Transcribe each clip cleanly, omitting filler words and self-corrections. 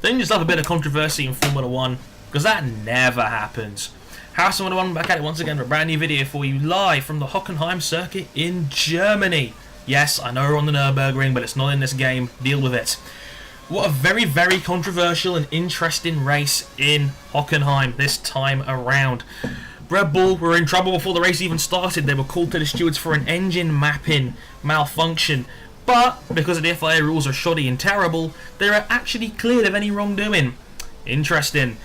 Then you just love a bit of controversy in Formula 1, because that never happens. House Formula 1 back at it once again for a brand new video for you, live from the Hockenheim circuit in Germany. Yes, I know we're on the Nürburgring, but it's not in this game. Deal with it. What a very, very controversial and interesting race in Hockenheim this time around. Red Bull were in trouble before the race even started. They were called to the stewards for an engine mapping malfunction. But because the FIA rules are shoddy and terrible, they are actually cleared of any wrongdoing. Interesting.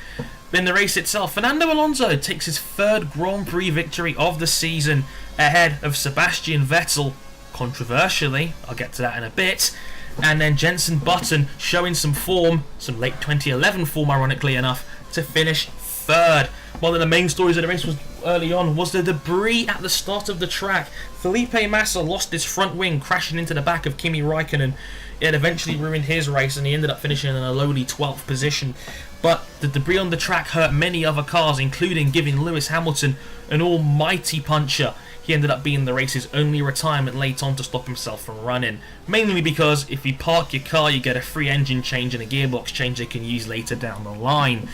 In the race itself, Fernando Alonso takes his third Grand Prix victory of the season ahead of Sebastian Vettel, controversially. I'll get to that in a bit. And then Jenson Button showing some form, some late 2011 form ironically enough, to finish third. One of the main stories of the race was early on was the debris at the start of the track. Felipe Massa lost his front wing, crashing into the back of Kimi Raikkonen. It eventually ruined his race and he ended up finishing in a lowly 12th position. But the debris on the track hurt many other cars, including giving Lewis Hamilton an almighty puncher. He ended up being the race's only retirement late on to stop himself from running. Mainly because if you park your car, you get a free engine change and a gearbox change they can use later down the line.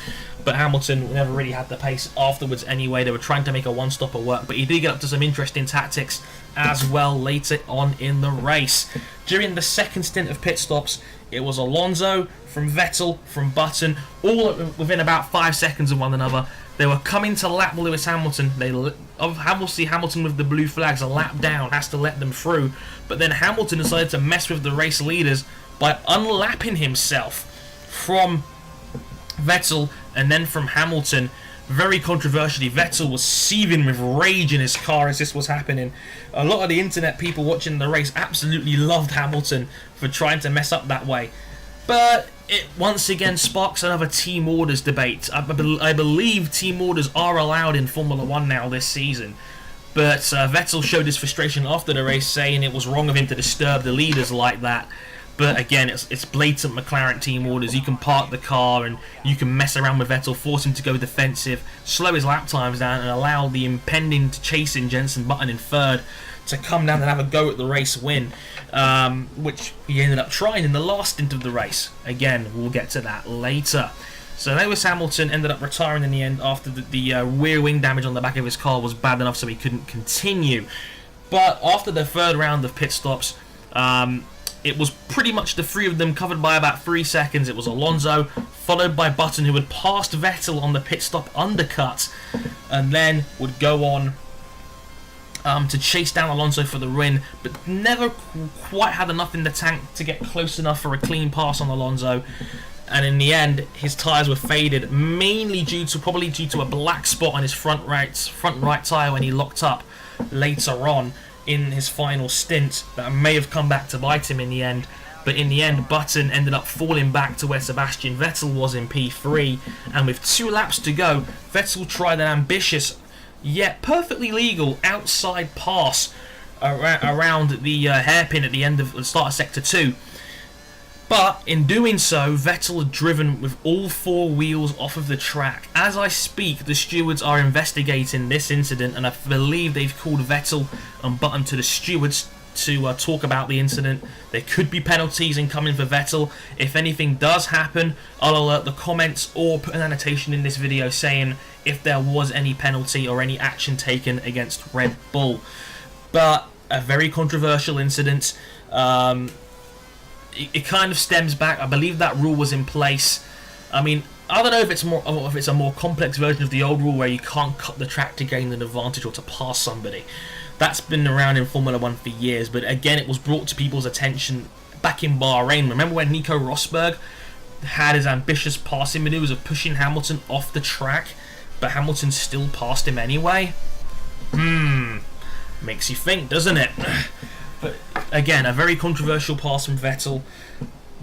But Hamilton never really had the pace afterwards anyway. They were trying to make a one-stopper work, but he did get up to some interesting tactics as well later on in the race. During the second stint of pit stops, it was Alonso, from Vettel, from Button, all within about 5 seconds of one another. They were coming to lap Lewis Hamilton. Obviously Hamilton with the blue flags, a lap down, has to let them through. But then Hamilton decided to mess with the race leaders by unlapping himself from Vettel and then from Hamilton. Very controversially, Vettel was seething with rage in his car as this was happening. A lot of the internet people watching the race absolutely loved Hamilton for trying to mess up that way. But it once again sparks another team orders debate. I believe team orders are allowed in Formula 1 now this season. But Vettel showed his frustration after the race, saying it was wrong of him to disturb the leaders like that. But again, it's blatant McLaren team orders. You can park the car and you can mess around with Vettel, force him to go defensive, slow his lap times down, and allow the impending chasing Jenson Button in third to come down and have a go at the race win, which he ended up trying in the last stint of the race. Again, we'll get to that later. So Lewis Hamilton ended up retiring in the end after the rear wing damage on the back of his car was bad enough so he couldn't continue. But after the third round of pit stops, it was pretty much the three of them covered by about 3 seconds. It was Alonso, followed by Button, who had passed Vettel on the pit stop undercut, and then would go on to chase down Alonso for the win, but never quite had enough in the tank to get close enough for a clean pass on Alonso. And in the end, his tyres were faded, mainly probably due to a black spot on his front right tyre when he locked up later on in his final stint. That may have come back to bite him in the end. But in the end, Button ended up falling back to where Sebastian Vettel was in P3, and with 2 laps to go, Vettel tried an ambitious yet perfectly legal outside pass around the hairpin at the end of the start of Sector 2. But in doing so, Vettel had driven with all 4 wheels off of the track. As I speak, the stewards are investigating this incident, and I believe they've called Vettel and Button to the stewards to talk about the incident. There could be penalties incoming for Vettel. If anything does happen, I'll alert the comments or put an annotation in this video saying if there was any penalty or any action taken against Red Bull. But a very controversial incident. It kind of stems back. I believe that rule was in place. I mean, I don't know if it's a more complex version of the old rule where you can't cut the track to gain an advantage or to pass somebody. That's been around in Formula 1 for years, but again, it was brought to people's attention back in Bahrain. Remember when Nico Rosberg had his ambitious passing maneuvers of pushing Hamilton off the track, but Hamilton still passed him anyway? Makes you think, doesn't it? But again, a very controversial pass from Vettel.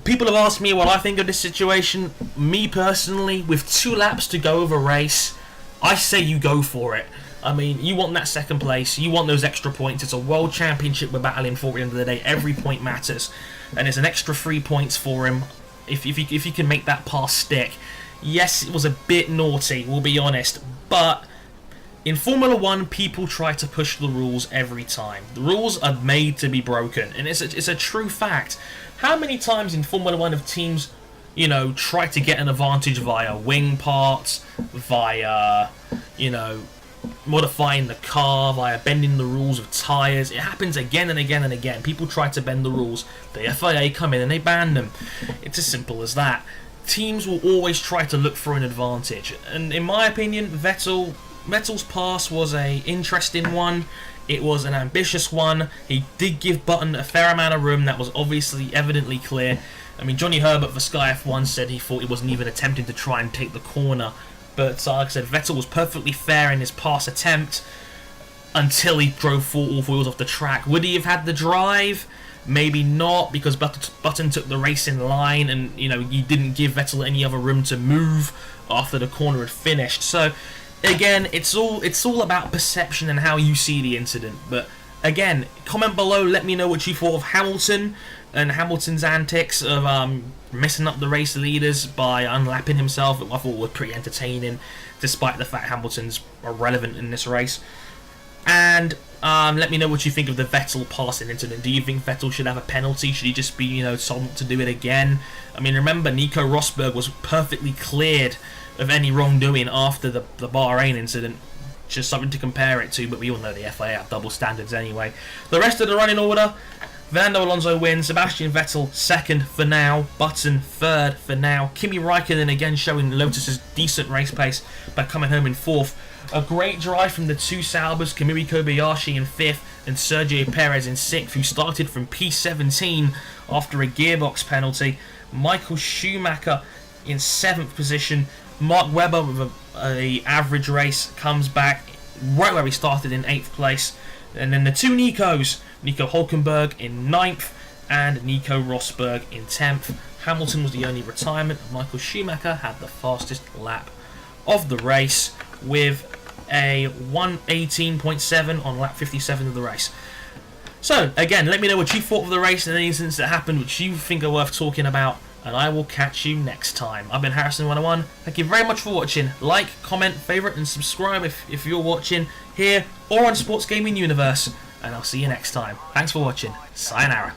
People have asked me what I think of this situation. Me personally, with 2 laps to go of a race, I say you go for it. I mean, you want that second place, you want those extra points. It's a world championship we're battling for at the end of the day. Every point matters, and it's an extra 3 points for him if you can make that pass stick. Yes, it was a bit naughty, we'll be honest, but in Formula 1, people try to push the rules every time. The rules are made to be broken, and it's a true fact. How many times in Formula 1 have teams you know, try to get an advantage via wing parts, via, you know, modifying the car, via bending the rules of tyres. It happens again and again and again. People try to bend the rules. The FIA come in and they ban them. It's as simple as that. Teams will always try to look for an advantage. And in my opinion, Vettel's pass was an interesting one. It was an ambitious one. He did give Button a fair amount of room. That was obviously evidently clear. I mean, Johnny Herbert for Sky F1 said he thought he wasn't even attempting to try and take the corner. But like I said, Vettel was perfectly fair in his pass attempt until he drove all four wheels off the track. Would he have had the drive? Maybe not, because Button took the racing line, and you know, he didn't give Vettel any other room to move after the corner had finished. So again, it's all about perception and how you see the incident. But again, comment below, let me know what you thought of Hamilton and Hamilton's antics of messing up the race leaders by unlapping himself. I thought was pretty entertaining, despite the fact Hamilton's irrelevant in this race. And let me know what you think of the Vettel passing incident. Do you think Vettel should have a penalty? Should he just be, you know, told not to do it again? I mean, remember, Nico Rosberg was perfectly cleared of any wrongdoing after the Bahrain incident. Just something to compare it to, but we all know the FIA have double standards anyway. The rest of the running order: Fernando Alonso wins, Sebastian Vettel second for now, Button third for now, Kimi Raikkonen again showing Lotus's decent race pace by coming home in fourth. A great drive from the two Saubers, Kamui Kobayashi in fifth and Sergio Perez in sixth, who started from P17 after a gearbox penalty. Michael Schumacher in seventh position. Mark Webber with a average race comes back right where he started in 8th place. And then the two Nicos, Nico Hulkenberg in 9th and Nico Rosberg in 10th. Hamilton was the only retirement. Michael Schumacher had the fastest lap of the race with a 1:18.7 on lap 57 of the race. So again, let me know what you thought of the race and any incidents that happened which you think are worth talking about, and I will catch you next time. I've been Harrison101. Thank you very much for watching. Like, comment, favourite and subscribe if you're watching here or on Sports Gaming Universe, and I'll see you next time. Thanks for watching. Sayonara.